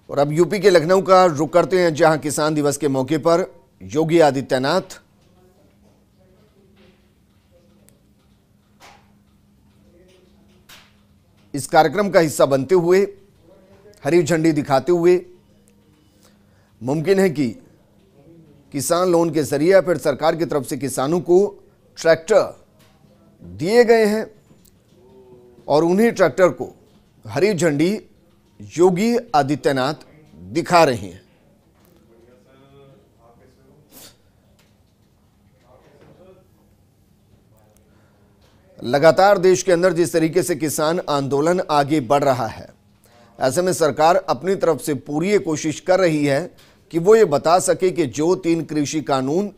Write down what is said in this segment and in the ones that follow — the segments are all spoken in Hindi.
और अब यूपी के लखनऊ का रुख करते हैं, जहां किसान दिवस के मौके पर योगी आदित्यनाथ इस कार्यक्रम का हिस्सा बनते हुए, हरी झंडी दिखाते हुए, मुमकिन है कि किसान लोन के जरिए फिर सरकार की तरफ से किसानों को ट्रैक्टर दिए गए हैं और उन्हीं ट्रैक्टर को हरी झंडी योगी आदित्यनाथ दिखा रहे हैं। लगातार देश के अंदर जिस तरीके से किसान आंदोलन आगे बढ़ रहा है, ऐसे में सरकार अपनी तरफ से पूरी ये कोशिश कर रही है कि वो ये बता सके कि जो 3 कृषि कानून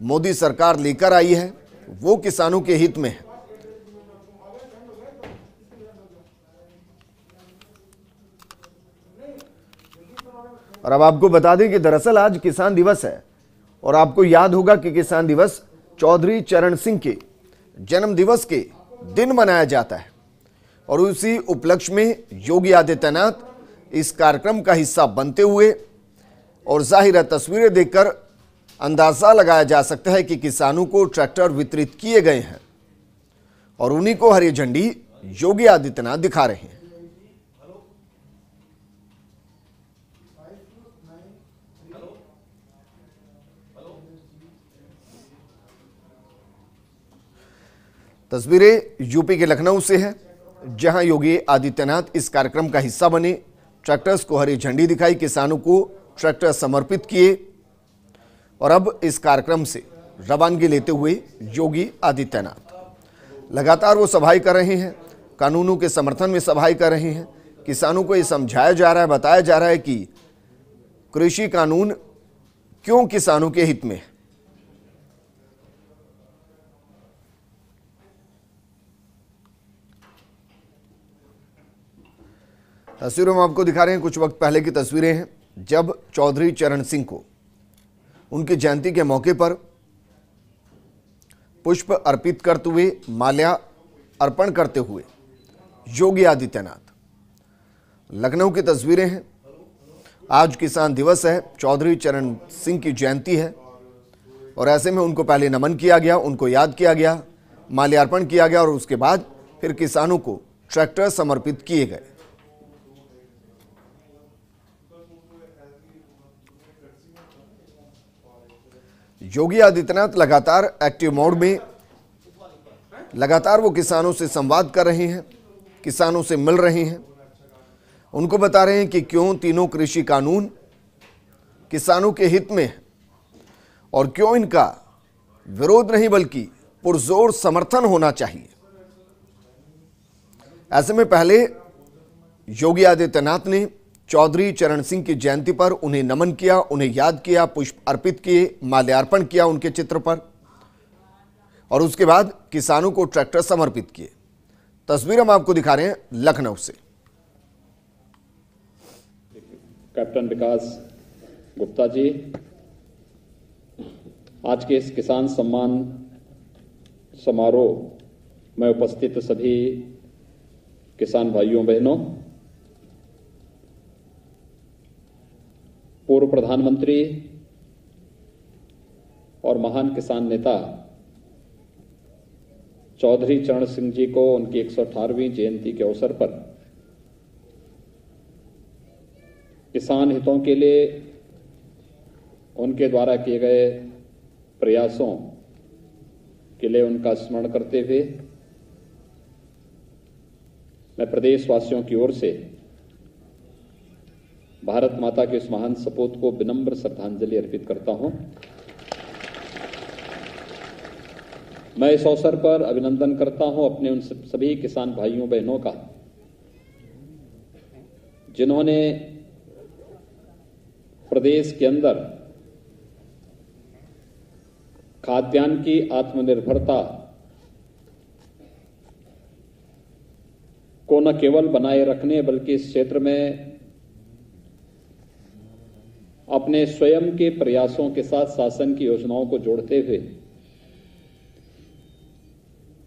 मोदी सरकार लेकर आई है वो किसानों के हित में है। और अब आपको बता दें कि दरअसल आज किसान दिवस है और आपको याद होगा कि किसान दिवस चौधरी चरण सिंह के जन्म दिवस के दिन मनाया जाता है और उसी उपलक्ष्य में योगी आदित्यनाथ इस कार्यक्रम का हिस्सा बनते हुए, और जाहिर है तस्वीरें देखकर अंदाजा लगाया जा सकता है कि किसानों को ट्रैक्टर वितरित किए गए हैं और उन्हीं को हरी झंडी योगी आदित्यनाथ दिखा रहे हैं। तस्वीरें यूपी के लखनऊ से हैं, जहां योगी आदित्यनाथ इस कार्यक्रम का हिस्सा बने, ट्रैक्टर्स को हरी झंडी दिखाई, किसानों को ट्रैक्टर समर्पित किए और अब इस कार्यक्रम से रवानगी लेते हुए योगी आदित्यनाथ लगातार वो सभाएं कर रहे हैं, कानूनों के समर्थन में सभाएं कर रहे हैं। किसानों को ये समझाया जा रहा है, बताया जा रहा है कि कृषि कानून क्यों किसानों के हित में है। तस्वीरों में आपको दिखा रहे हैं, कुछ वक्त पहले की तस्वीरें हैं जब चौधरी चरण सिंह को उनकी जयंती के मौके पर पुष्प अर्पित करते हुए, माल्या अर्पण करते हुए योगी आदित्यनाथ। लखनऊ की तस्वीरें हैं, आज किसान दिवस है, चौधरी चरण सिंह की जयंती है और ऐसे में उनको पहले नमन किया गया, उनको याद किया गया, माल्यार्पण किया गया और उसके बाद फिर किसानों को ट्रैक्टर समर्पित किए गए। योगी आदित्यनाथ लगातार एक्टिव मोड में, लगातार वो किसानों से संवाद कर रहे हैं, किसानों से मिल रहे हैं, उनको बता रहे हैं कि क्यों तीनों कृषि कानून किसानों के हित में है और क्यों इनका विरोध नहीं बल्कि पुरजोर समर्थन होना चाहिए। ऐसे में पहले योगी आदित्यनाथ ने चौधरी चरण सिंह की जयंती पर उन्हें नमन किया, उन्हें याद किया, पुष्प अर्पित किए, माल्यार्पण किया उनके चित्र पर और उसके बाद किसानों को ट्रैक्टर समर्पित किए। तस्वीर हम आपको दिखा रहे हैं लखनऊ से। कैप्टन विकास गुप्ता जी, आज के इस किसान सम्मान समारोह में उपस्थित सभी किसान भाइयों बहनों, पूर्व प्रधानमंत्री और महान किसान नेता चौधरी चरण सिंह जी को उनकी 118वीं जयंती के अवसर पर किसान हितों के लिए उनके द्वारा किए गए प्रयासों के लिए उनका स्मरण करते हुए मैं प्रदेशवासियों की ओर से भारत माता के इस महान सपूत को विनम्र श्रद्धांजलि अर्पित करता हूं। मैं इस अवसर पर अभिनंदन करता हूं अपने उन सभी किसान भाइयों बहनों का जिन्होंने प्रदेश के अंदर खाद्यान्न की आत्मनिर्भरता को न केवल बनाए रखने बल्कि इस क्षेत्र में अपने स्वयं के प्रयासों के साथ शासन की योजनाओं को जोड़ते हुए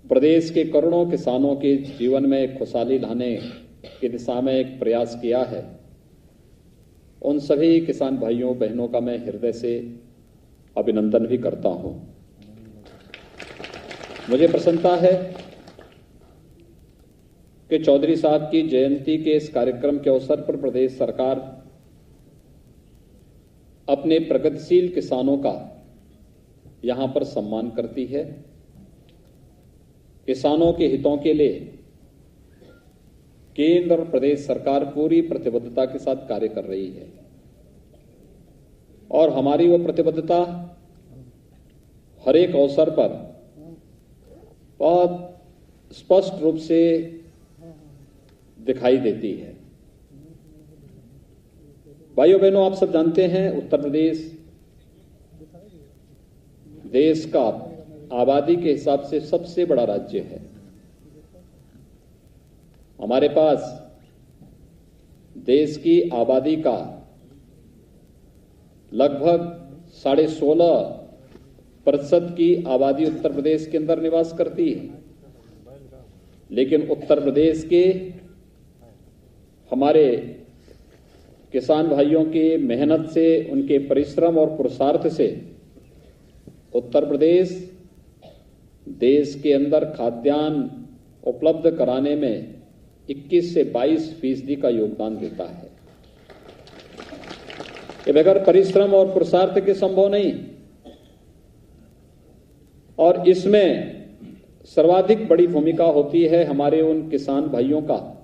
प्रदेश के करोड़ों किसानों के जीवन में खुशहाली लाने की दिशा में एक प्रयास किया है। उन सभी किसान भाइयों बहनों का मैं हृदय से अभिनंदन भी करता हूं। मुझे प्रसन्नता है कि चौधरी साहब की जयंती के इस कार्यक्रम के अवसर पर प्रदेश सरकार अपने प्रगतिशील किसानों का यहां पर सम्मान करती है। किसानों के हितों के लिए केंद्र और प्रदेश सरकार पूरी प्रतिबद्धता के साथ कार्य कर रही है और हमारी वो प्रतिबद्धता हर एक अवसर पर बहुत स्पष्ट रूप से दिखाई देती है। भाइयों बहनों, आप सब जानते हैं उत्तर प्रदेश देश का आबादी के हिसाब से सबसे बड़ा राज्य है। हमारे पास देश की आबादी का लगभग 16.5% की आबादी उत्तर प्रदेश के अंदर निवास करती है, लेकिन उत्तर प्रदेश के हमारे किसान भाइयों की मेहनत से, उनके परिश्रम और पुरुषार्थ से उत्तर प्रदेश देश के अंदर खाद्यान्न उपलब्ध कराने में 21 से 22% का योगदान देता है। ये बगैर परिश्रम और पुरुषार्थ के संभव नहीं। और इसमें सर्वाधिक बड़ी भूमिका होती है हमारे उन किसान भाइयों का